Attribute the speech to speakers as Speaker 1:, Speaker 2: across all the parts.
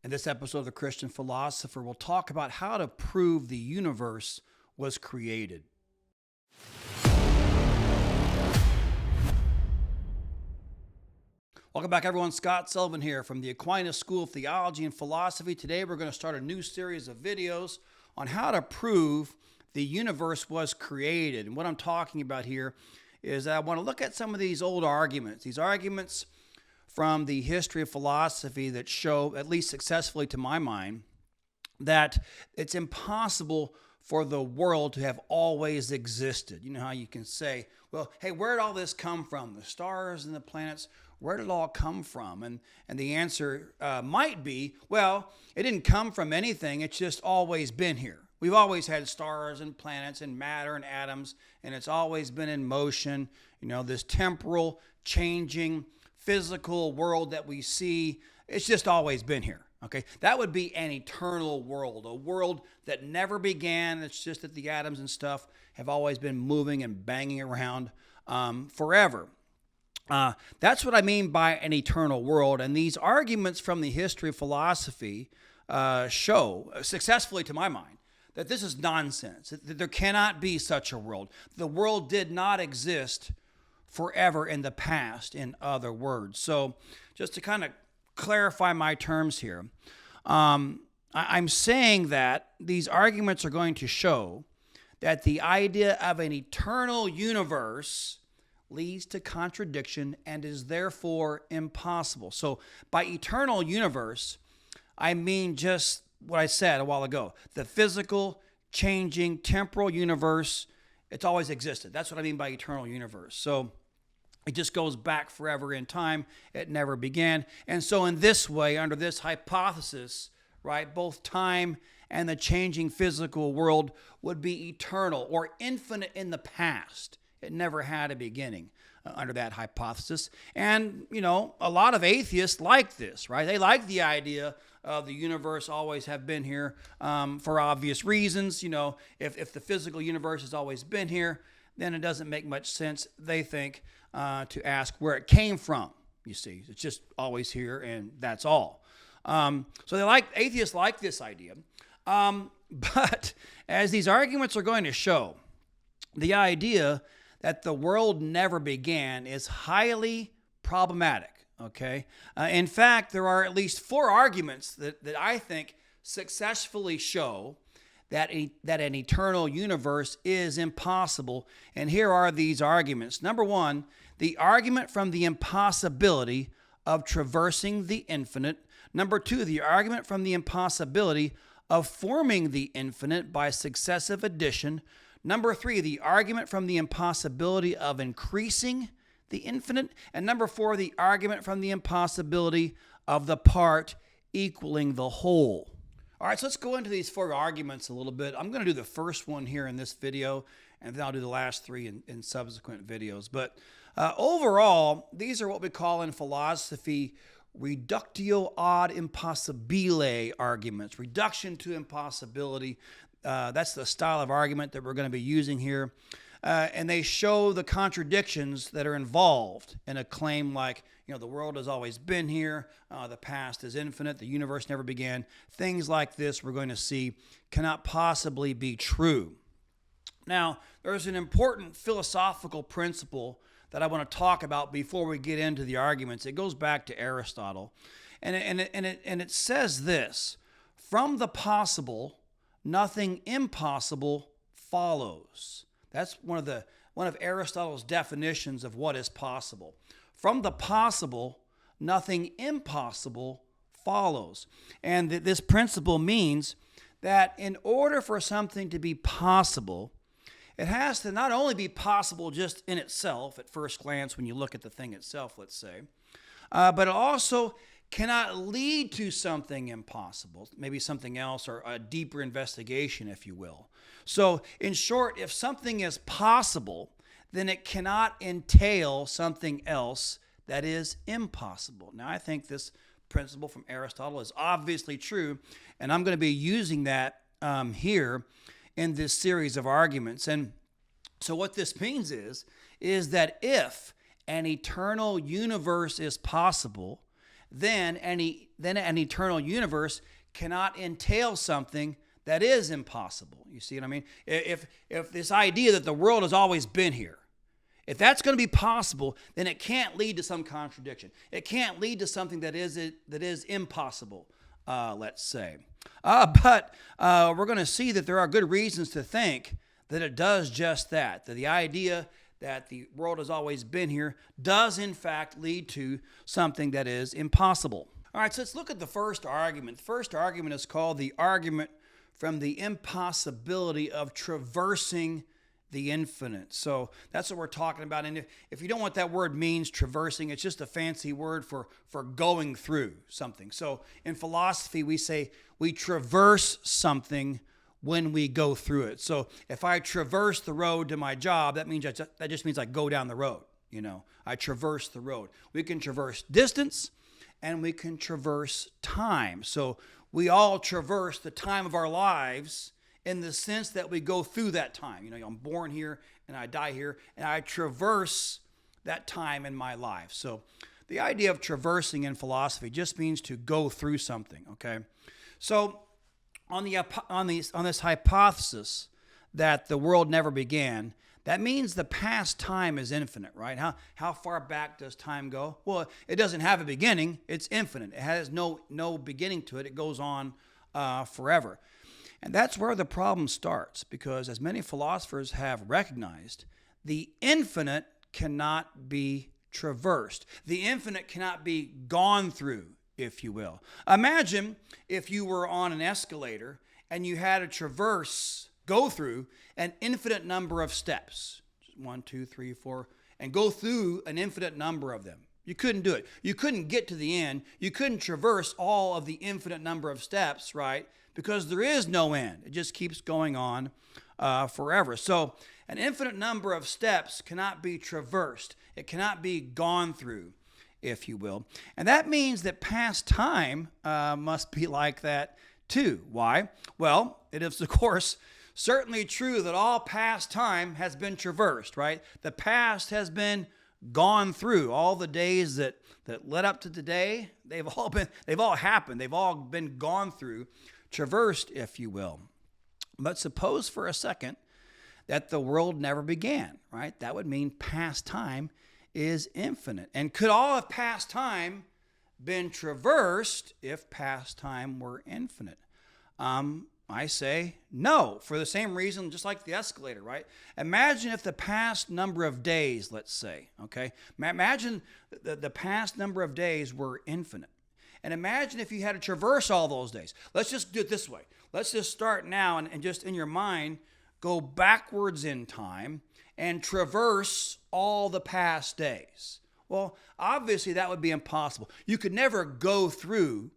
Speaker 1: In this episode of the Christian Philosopher, we'll talk about how to prove the universe was created. Welcome back, everyone. Scott Sullivan here from the Aquinas School of Theology and Philosophy. Today, we're going to start a new series of videos on how to prove the universe was created. And what I'm talking about here is I want to look at some of these old arguments. These arguments from the history of philosophy that show, at least successfully to my mind, that it's impossible for the world to have always existed. You know how you can say, well, hey, where did all this come from? The stars and the planets, where did it all come from? And the answer might be, well, it didn't come from anything. It's just always been here. We've always had stars and planets and matter and atoms, and it's always been in motion. You know, this temporal, changing, physical world that we see, it's just always been here. Okay, that would be an eternal world, a world that never began. It's just that the atoms and stuff have always been moving and banging around forever. That's what I mean by an eternal world. And these arguments from the history of philosophy show, successfully to my mind, that this is nonsense, that there cannot be such a world. The world did not exist forever in the past, in other words. So just to kind of clarify my terms here, I'm saying that these arguments are going to show that the idea of an eternal universe leads to contradiction and is therefore impossible. So by eternal universe, I mean just what I said a while ago. The physical, changing, temporal universe, it's always existed. That's what I mean by eternal universe. So it just goes back forever in time. It never began. And so in this way, under this hypothesis, right, both time and the changing physical world would be eternal or infinite in the past. It never had a beginning under that hypothesis. And, you know, a lot of atheists like this, right? They like the idea of the universe always have been here for obvious reasons. You know, if the physical universe has always been here, then it doesn't make much sense, they think, to ask where it came from. You see, it's just always here, and that's all. So atheists like this idea. But as these arguments are going to show, the idea that the world never began is highly problematic. Okay. In fact, there are at least 4 arguments that I think successfully show that an eternal universe is impossible. And here are these arguments. Number 1, the argument from the impossibility of traversing the infinite. Number 2, the argument from the impossibility of forming the infinite by successive addition. Number 3, the argument from the impossibility of increasing the infinite. And number 4, the argument from the impossibility of the part equaling the whole. All right, so let's go into these 4 arguments a little bit. I'm going to do the first one here in this video, and then I'll do the last 3 in subsequent videos. But overall, these are what we call in philosophy reductio ad impossibile arguments, reduction to impossibility. That's the style of argument that we're going to be using here. And they show the contradictions that are involved in a claim like, you know, the world has always been here, the past is infinite, the universe never began. Things like this we're going to see cannot possibly be true. Now, there's an important philosophical principle that I want to talk about before we get into the arguments. It goes back to Aristotle, and it says this: from the possible, nothing impossible follows. That's one of Aristotle's definitions of what is possible. From the possible, nothing impossible follows. And this principle means that in order for something to be possible, it has to not only be possible just in itself, at first glance when you look at the thing itself, let's say, but it also cannot lead to something impossible, maybe something else or a deeper investigation, if you will. So in short, if something is possible, then it cannot entail something else that is impossible. Now, I think this principle from Aristotle is obviously true, and I'm going to be using that here in this series of arguments. And so what this means is that if an eternal universe is possible, then an eternal universe cannot entail something that is impossible. You see what I mean? If this idea that the world has always been here, if that's going to be possible, then it can't lead to some contradiction. It can't lead to something that is impossible, let's say. But we're going to see that there are good reasons to think that it does just that the idea that the world has always been here does in fact lead to something that is impossible. All right, so let's look at the first argument. The first argument is called the argument from the impossibility of traversing the infinite. So that's what we're talking about. And if you don't know what that word means, traversing, it's just a fancy word for going through something. So in philosophy, we say we traverse something when we go through it. So if I traverse the road to my job, that just means I go down the road. You know, I traverse the road. We can traverse distance and we can traverse time. So we all traverse the time of our lives in the sense that we go through that time. You know, I'm born here and I die here, and I traverse that time in my life. So the idea of traversing in philosophy just means to go through something, okay? So on this hypothesis that the world never began, that means the past time is infinite, right? How far back does time go? Well, it doesn't have a beginning. It's infinite. It has no beginning to it. It goes on forever. And that's where the problem starts, because as many philosophers have recognized, the infinite cannot be traversed. The infinite cannot be gone through, if you will. Imagine if you were on an escalator and you had to go through an infinite number of steps. 1, 2, 3, 4, and go through an infinite number of them. You couldn't do it. You couldn't get to the end. You couldn't traverse all of the infinite number of steps, right? Because there is no end. It just keeps going on forever. So an infinite number of steps cannot be traversed. It cannot be gone through, if you will. And that means that past time must be like that too. Why? Well, it is, of course, certainly true that all past time has been traversed, right? The past has been gone through. All the days that led up to today, they've all happened. They've all been gone through, traversed, if you will. But suppose for a second that the world never began, right? That would mean past time is infinite. And could all of past time been traversed if past time were infinite? I say no, for the same reason, just like the escalator, right? Imagine if the past number of days, let's say, okay? Imagine the past number of days were infinite. And imagine if you had to traverse all those days. Let's just do it this way. Let's just start now and just in your mind, go backwards in time and traverse all the past days. Well, obviously that would be impossible. You could never go through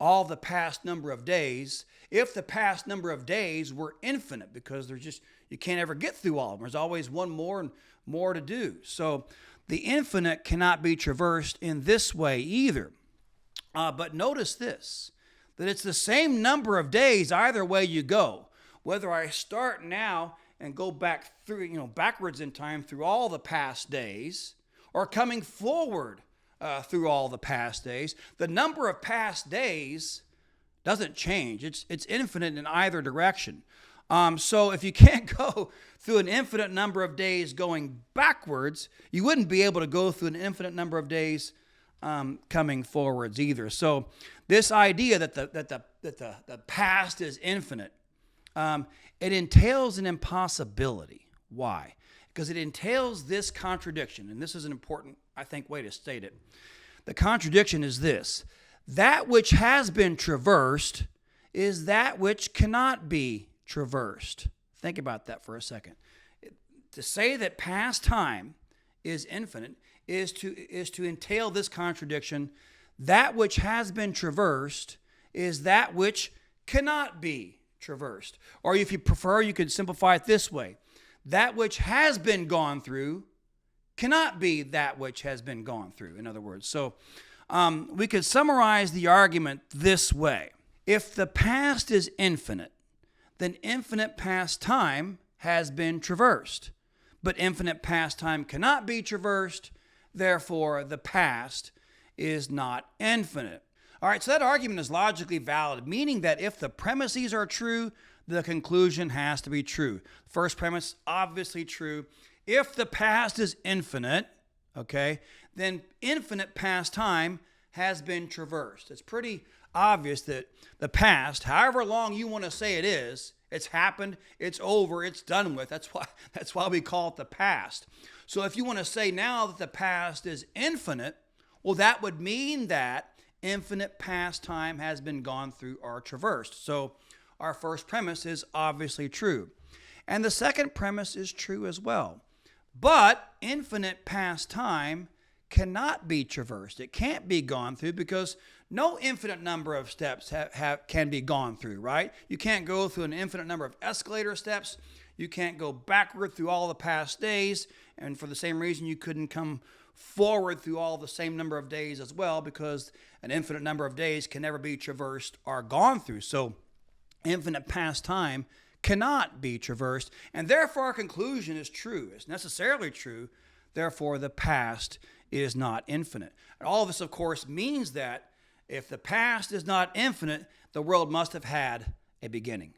Speaker 1: all the past number of days if the past number of days were infinite, because you can't ever get through all of them. There's always one more and more to do. So the infinite cannot be traversed in this way either. But notice this, that it's the same number of days either way you go. Whether I start now and go back through, backwards in time through all the past days, or coming forward through all the past days, the number of past days doesn't change. It's infinite in either direction. So if you can't go through an infinite number of days going backwards, you wouldn't be able to go through an infinite number of days coming forwards either. So this idea that the past is infinite, it entails an impossibility. Why? Because it entails this contradiction, and this is an important, I think, way to state it. The contradiction is this: that which has been traversed is that which cannot be traversed. Think about that for a second. To say that past time is infinite is to entail this contradiction. That which has been traversed is that which cannot be traversed. Or if you prefer, you could simplify it this way: that which has been gone through cannot be that which has been gone through, in other words. So we could summarize the argument this way: if the past is infinite, then infinite past time has been traversed. But infinite past time cannot be traversed, therefore the past is not infinite. All right, so that argument is logically valid, meaning that if the premises are true, the conclusion has to be true. First premise, obviously true. If the past is infinite, okay, then infinite past time has been traversed. It's pretty obvious that the past, however long you want to say it is, it's happened, it's over, it's done with. That's why we call it the past. So if you want to say now that the past is infinite, well, that would mean that infinite past time has been gone through or traversed. So our first premise is obviously true. And the second premise is true as well. But infinite past time cannot be traversed. It can't be gone through because no infinite number of steps can be gone through, right? You can't go through an infinite number of escalator steps. You can't go backward through all the past days. And for the same reason, you couldn't come forward through all the same number of days as well, because an infinite number of days can never be traversed or gone through. So infinite past time cannot be traversed, and therefore our conclusion is true. It's necessarily true. Therefore, the past is not infinite. And all of this, of course, means that if the past is not infinite, the world must have had a beginning.